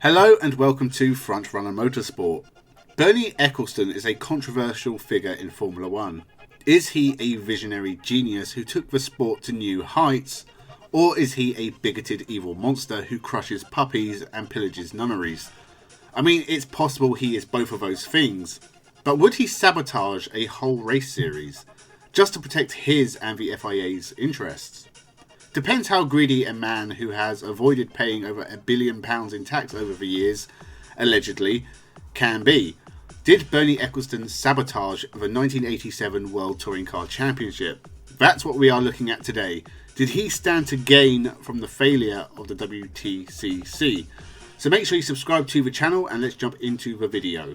Hello and welcome to Frontrunner Motorsport. Bernie Ecclestone is a controversial figure in Formula 1. Is he a visionary genius who took the sport to new heights, or is he a bigoted evil monster who crushes puppies and pillages nunneries? I mean, it's possible he is both of those things, but would he sabotage a whole race series just to protect his and the FIA's interests? Depends how greedy a man who has avoided paying over £1 billion in tax over the years, allegedly, can be. Did Bernie Ecclestone sabotage the 1987 World Touring Car Championship? That's what we are looking at today. Did he stand to gain from the failure of the WTCC? So make sure you subscribe to the channel and let's jump into the video.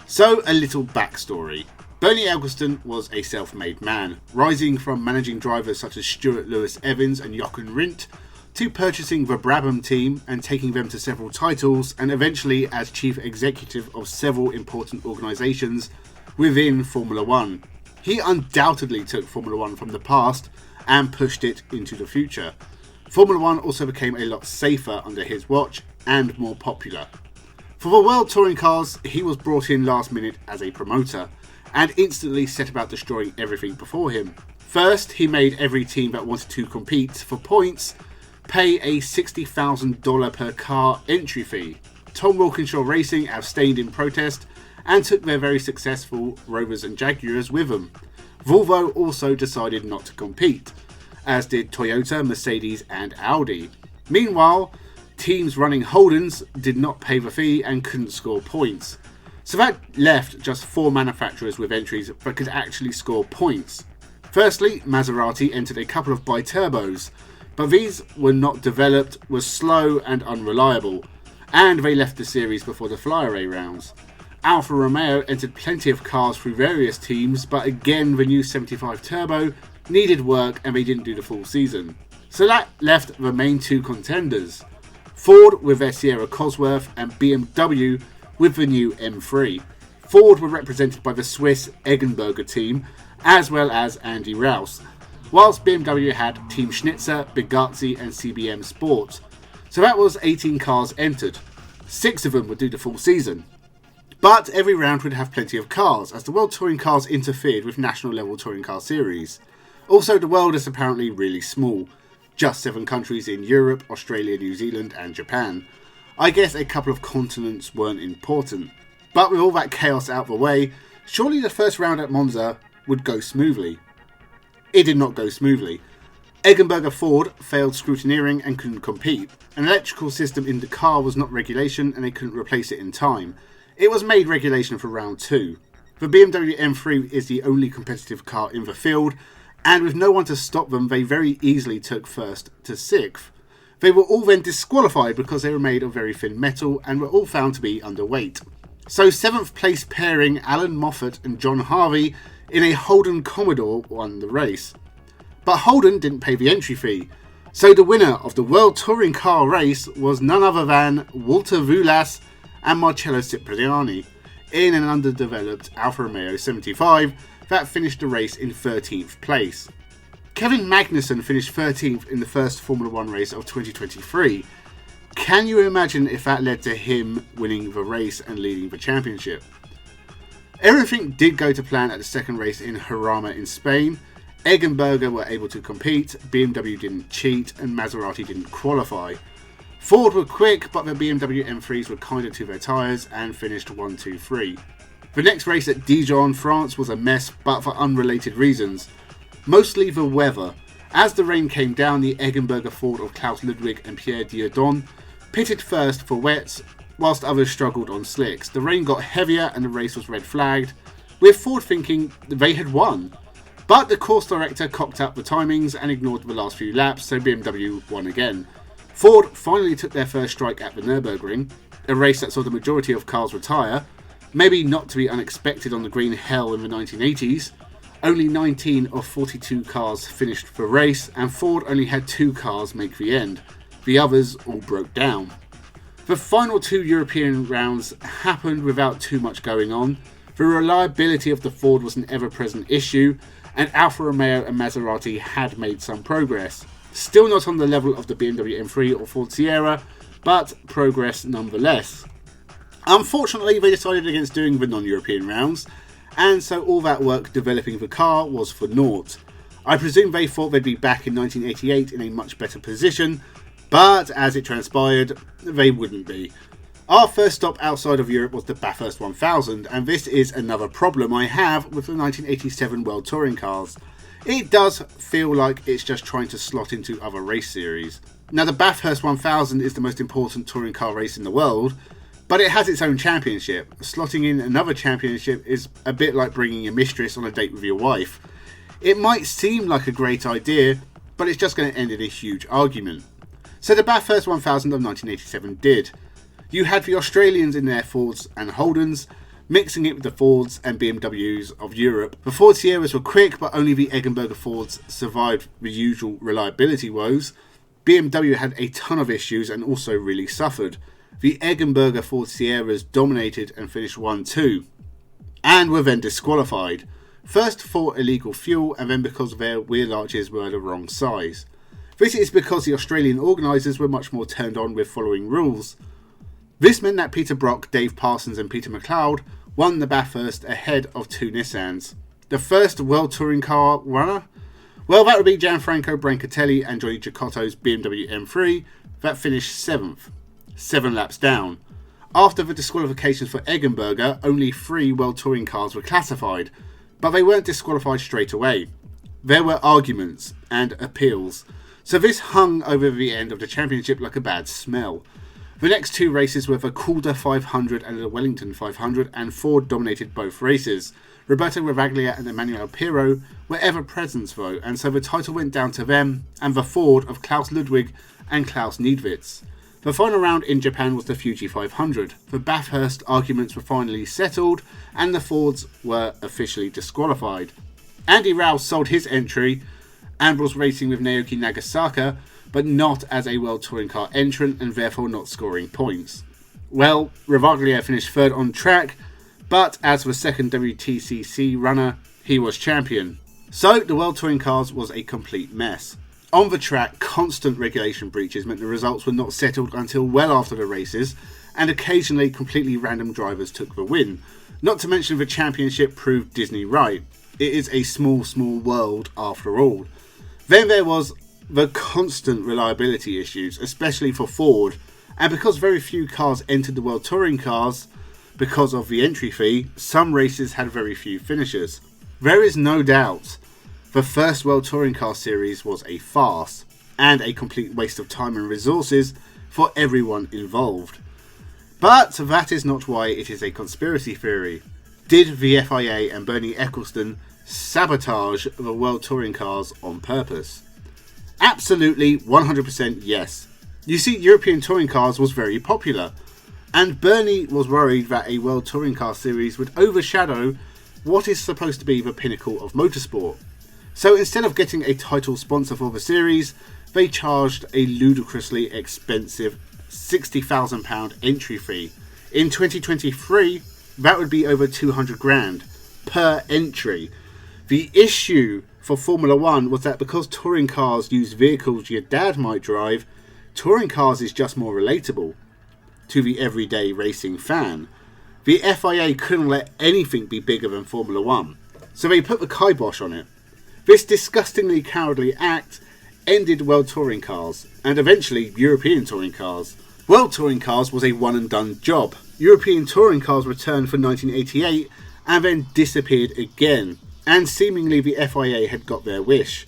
So, a little backstory. Bernie Ecclestone was a self-made man, rising from managing drivers such as Stuart Lewis-Evans and Jochen Rindt, to purchasing the Brabham team and taking them to several titles, and eventually as chief executive of several important organisations within Formula 1. He undoubtedly took Formula 1 from the past and pushed it into the future. Formula 1 also became a lot safer under his watch and more popular. For the World Touring Cars, he was brought in last minute as a promoter and instantly set about destroying everything before him. First, he made every team that wanted to compete for points pay a $60,000 per car entry fee. Tom Wilkinshaw Racing abstained in protest and took their very successful Rovers and Jaguars with them. Volvo also decided not to compete, as did Toyota, Mercedes and Audi. Meanwhile, teams running Holdens did not pay the fee and couldn't score points. So that left just 4 manufacturers with entries that could actually score points. Firstly, Maserati entered a couple of biturbos, but these were not developed, were slow and unreliable, and they left the series before the flyaway rounds. Alfa Romeo entered plenty of cars through various teams, but again the new 75 Turbo needed work and they didn't do the full season. So that left the main 2 contenders. Ford with their Sierra Cosworth and BMW with the new M3. Ford were represented by the Swiss Eggenberger team as well as Andy Rouse, whilst BMW had Team Schnitzer, Bugatti and CBM Sport. So that was 18 cars entered. 6 of them would do the full season. But every round would have plenty of cars, as the World Touring Cars interfered with national level touring car series. Also, the world is apparently really small. Just 7 countries in Europe, Australia, New Zealand and Japan. I guess a couple of continents weren't important. But with all that chaos out the way, surely the first round at Monza would go smoothly. It did not go smoothly. Eggenberger Ford failed scrutineering and couldn't compete. An electrical system in the car was not regulation and they couldn't replace it in time. It was made regulation for round 2. The BMW M3 is the only competitive car in the field, and with no one to stop them, they very easily took 1st to 6th. They were all then disqualified because they were made of very thin metal and were all found to be underweight. So 7th place pairing Alan Moffat and John Harvey in a Holden Commodore won the race. But Holden didn't pay the entry fee, so the winner of the World Touring Car race was none other than Walter Vulas and Marcello Cipriani in an underdeveloped Alfa Romeo 75 that finished the race in 13th place. Kevin Magnussen finished 13th in the first Formula 1 race of 2023. Can you imagine if that led to him winning the race and leading the championship? Everything did go to plan at the second race in Jarama in Spain. Eggenberger were able to compete, BMW didn't cheat and Maserati didn't qualify. Ford were quick, but the BMW M3s were kinder to their tyres and finished 1, 2, 3. The next race at Dijon, France was a mess, but for unrelated reasons. Mostly the weather. As the rain came down, the Eggenberger Ford of Klaus Ludwig and Pierre Dieudonné pitted first for wets, whilst others struggled on slicks. The rain got heavier and the race was red flagged, with Ford thinking they had won. But the course director cocked up the timings and ignored the last few laps, so BMW won again. Ford finally took their first strike at the Nürburgring, a race that saw the majority of cars retire. Maybe not to be unexpected on the green hell in the 1980s, only 19 of 42 cars finished the race, and Ford only had 2 cars make the end. The others all broke down. The final 2 European rounds happened without too much going on. The reliability of the Ford was an ever-present issue, and Alfa Romeo and Maserati had made some progress. Still not on the level of the BMW M3 or Ford Sierra, but progress nonetheless. Unfortunately, they decided against doing the non-European rounds, and so all that work developing the car was for naught. I presume they thought they'd be back in 1988 in a much better position, but as it transpired, they wouldn't be. Our first stop outside of Europe was the Bathurst 1000, and this is another problem I have with the 1987 World Touring cars. It does feel like it's just trying to slot into other race series. Now, the Bathurst 1000 is the most important touring car race in the world, but it has its own championship. Slotting in another championship is a bit like bringing your mistress on a date with your wife. It might seem like a great idea, but it's just going to end in a huge argument. So the Bathurst 1000 of 1987 did. You had the Australians in their Fords and Holdens, mixing it with the Fords and BMWs of Europe. The Ford Sierras were quick, but only the Eggenberger Fords survived the usual reliability woes. BMW had a ton of issues and also really suffered. The Eggenberger Ford Sierras dominated and finished 1-2, and were then disqualified. First for illegal fuel, and then because their wheel arches were the wrong size. This is because the Australian organisers were much more turned on with following rules. This meant that Peter Brock, Dave Parsons and Peter McLeod won the Bathurst ahead of 2 Nissans. The first World Touring Car runner? Well, that would be Gianfranco Brancatelli and Johnny Cecotto's BMW M3 that finished 7th, 7 laps down. After the disqualifications for Eggenberger, only 3 World Touring cars were classified, but they weren't disqualified straight away. There were arguments and appeals, so this hung over the end of the championship like a bad smell. The next 2 races were the Calder 500 and the Wellington 500, and Ford dominated both races. Roberto Ravaglia and Emmanuel Pirro were ever present though, and so the title went down to them and the Ford of Klaus Ludwig and Klaus Niedwitz. The final round in Japan was the Fuji 500. The Bathurst arguments were finally settled and the Fords were officially disqualified. Andy Rouse sold his entry and was racing with Naoki Nagasaka, but not as a World Touring Car entrant and therefore not scoring points. Well, Ravaglia finished 3rd on track, but as the second WTCC runner, he was champion. So the World Touring Cars was a complete mess. On the track, constant regulation breaches meant the results were not settled until well after the races, and occasionally completely random drivers took the win. Not to mention the championship proved Disney right. It is a small world after all. Then there was the constant reliability issues, especially for Ford, and because very few cars entered the World Touring Cars because of the entry fee, some races had very few finishers. There is no doubt the first World Touring Car series was a farce and a complete waste of time and resources for everyone involved. But that is not why it is a conspiracy theory. Did the FIA and Bernie Ecclestone sabotage the World Touring Cars on purpose? Absolutely, 100% yes. You see, European Touring Cars was very popular, and Bernie was worried that a World Touring Car series would overshadow what is supposed to be the pinnacle of motorsport. So instead of getting a title sponsor for the series, they charged a ludicrously expensive £60,000 entry fee. In 2023, that would be over 200 grand per entry. The issue for Formula 1 was that because touring cars use vehicles your dad might drive, touring cars is just more relatable to the everyday racing fan. The FIA couldn't let anything be bigger than Formula 1, so they put the kibosh on it. This disgustingly cowardly act ended World Touring Cars, and eventually European Touring Cars. World Touring Cars was a one and done job. European Touring Cars returned for 1988 and then disappeared again, and seemingly the FIA had got their wish.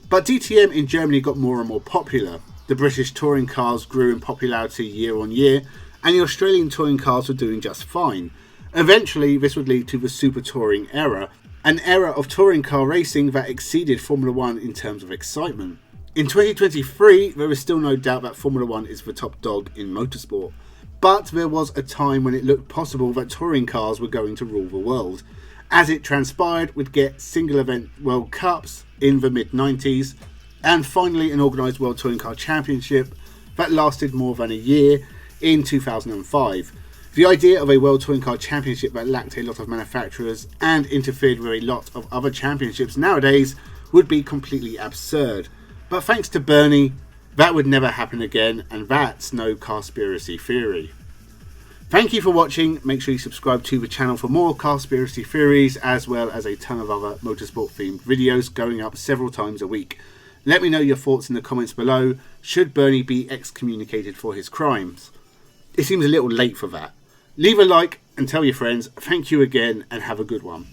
But DTM in Germany got more and more popular. The British touring cars grew in popularity year on year, and the Australian touring cars were doing just fine. Eventually this would lead to the Super Touring era, an era of touring car racing that exceeded Formula 1 in terms of excitement. In 2023, there is still no doubt that Formula 1 is the top dog in motorsport. but there was a time when it looked possible that touring cars were going to rule the world. As it transpired, we'd get single event World Cups in the mid-90s, and finally an organised World Touring Car Championship that lasted more than a year in 2005. The idea of a World Touring Car Championship that lacked a lot of manufacturers and interfered with a lot of other championships nowadays would be completely absurd. But thanks to Bernie, that would never happen again, and that's no Carspiracy theory. Thank you for watching. Make sure you subscribe to the channel for more Carspiracy theories, as well as a ton of other motorsport themed videos going up several times a week. Let me know your thoughts in the comments below. Should Bernie be excommunicated for his crimes? It seems a little late for that. Leave a like and tell your friends. Thank you again and have a good one.